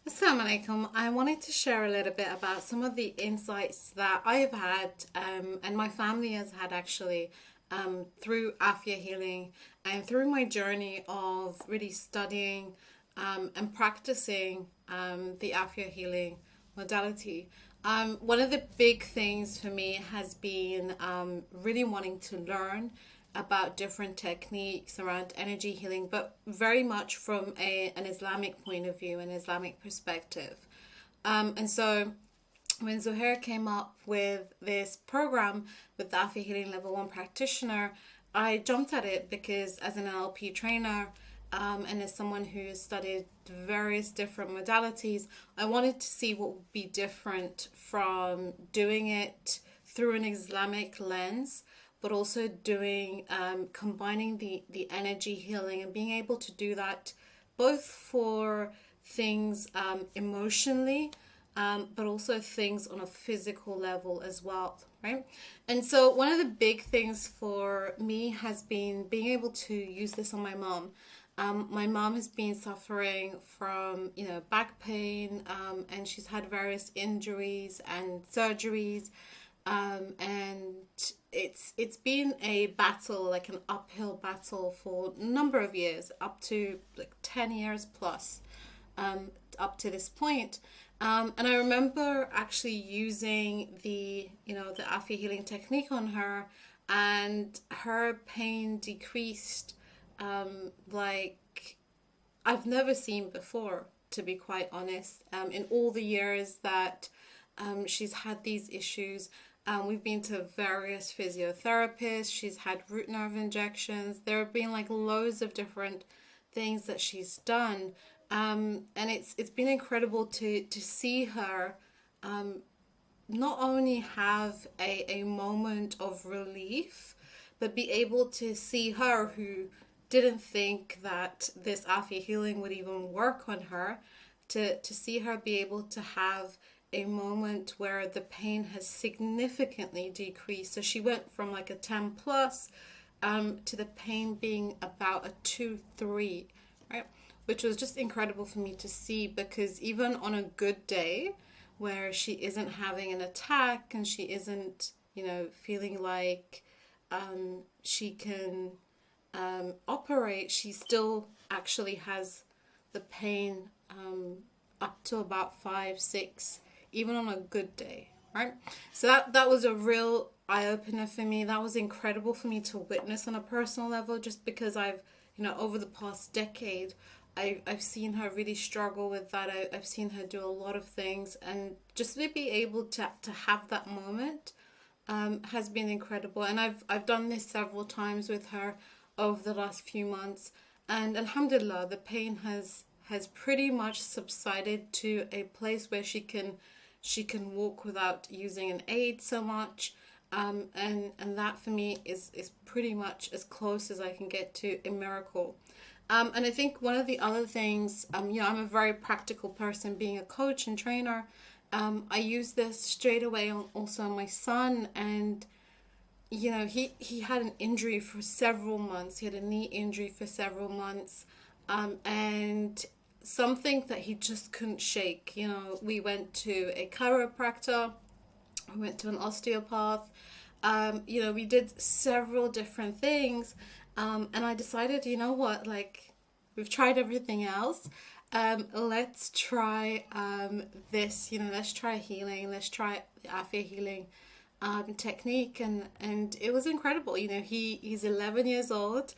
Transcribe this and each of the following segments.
Assalamu alaikum. I wanted to share a little bit about some of the insights that I've had and my family has had actually through Aafiyah Healing and through my journey of really studying and practicing the Aafiyah Healing modality. One of the big things for me has been really wanting to learn about different techniques around energy healing, but very much from an Islamic point of view, an Islamic perspective. And so when Zuhair came up with this program with the Aafiyah Healing Level 1 Practitioner, I jumped at it because as an NLP trainer, and as someone who has studied various different modalities, I wanted to see what would be different from doing it through an Islamic lens, but also doing combining the energy healing and being able to do that both for things emotionally, but also things on a physical level as well, right? And so one of the big things for me has been being able to use this on my mom. My mom has been suffering from, back pain, and she's had various injuries and surgeries, and it's been a battle, like an uphill battle for a number of years, up to like 10 years plus, up to this point. And I remember actually using the Aafiyah healing technique on her, and her pain decreased like I've never seen before, to be quite honest. In all the years that she's had these issues, we've been to various physiotherapists. She's had root nerve injections. There have been like loads of different things that she's done, and it's been incredible to see her not only have a moment of relief, but be able to see her who didn't think that this Aafiyah healing would even work on her, to see her be able to have a moment where the pain has significantly decreased. So she went from like a 10 plus to the pain being about a 2, 3, right? Which was just incredible for me to see, because even on a good day where she isn't having an attack and she isn't, feeling like she can operate, she still actually has the pain up to about 5, 6, even on a good day, right? So that was a real eye-opener for me. That was incredible for me to witness on a personal level, just because I've, over the past decade, I've seen her really struggle with that. I've seen her do a lot of things, and just to be able to have that moment has been incredible. And I've done this several times with her over the last few months, and alhamdulillah, the pain has pretty much subsided to a place where she can walk without using an aid so much, and that for me is pretty much as close as I can get to a miracle. And I think one of the other things, I'm a very practical person, being a coach and trainer. I use this straight away on also on my son, and he had an injury for several months. He had a knee injury for several months, and something that he just couldn't shake. We went to a chiropractor, we went to an osteopath, we did several different things, and I decided, like, we've tried everything else. Let's try this. Let's try healing. Let's try the Aafiyah healing technique, and it was incredible. He's 11 years old.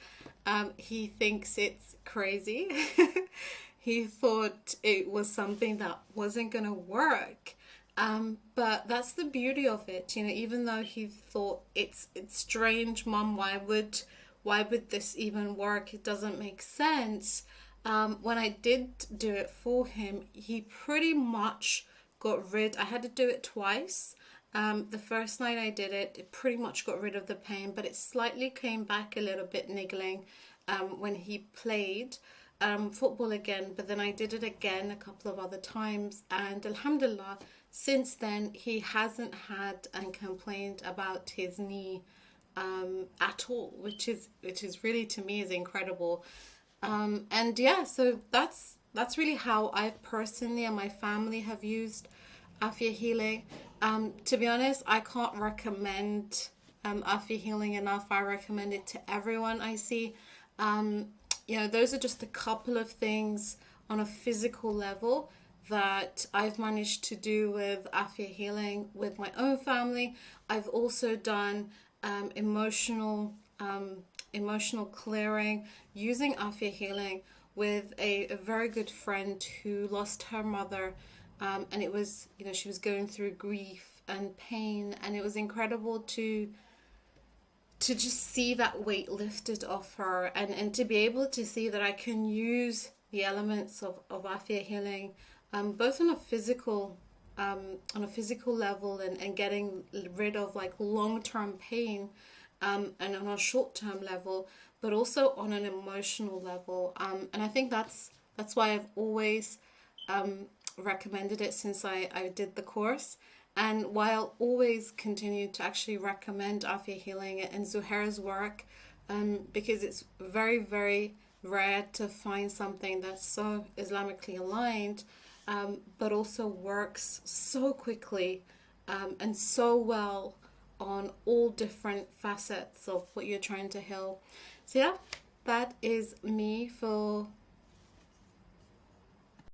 He thinks it's crazy. He thought it was something that wasn't gonna work, but that's the beauty of it. Even though he thought it's strange, Mom, why would this even work? It doesn't make sense. When I did do it for him, he pretty much got rid. I had to do it twice. The first night I did it, it pretty much got rid of the pain, but it slightly came back a little bit niggling when he played football again. But then I did it again a couple of other times, and alhamdulillah, since then he hasn't had and complained about his knee at all, which is really, to me, is incredible. And yeah, so that's that's really how I personally and my family have used Aafiyah Healing. To be honest, I can't recommend Aafiyah Healing enough. I recommend it to everyone I see. Um, those are just a couple of things on a physical level that I've managed to do with Aafiyah Healing with my own family. I've also done emotional clearing using Aafiyah Healing with a very good friend who lost her mother, and it was, she was going through grief and pain, and it was incredible to just see that weight lifted off her, and to be able to see that I can use the elements of Aafiyah Healing, both on a physical level, and getting rid of like long-term pain, and on a short-term level, but also on an emotional level. And I think that's why I've always recommended it since I did the course, and why I'll always continue to actually recommend Aafiyah Healing and Zuhair's work, because it's very, very rare to find something that's so Islamically aligned, but also works so quickly, and so well on all different facets of what you're trying to heal. So yeah, that is me for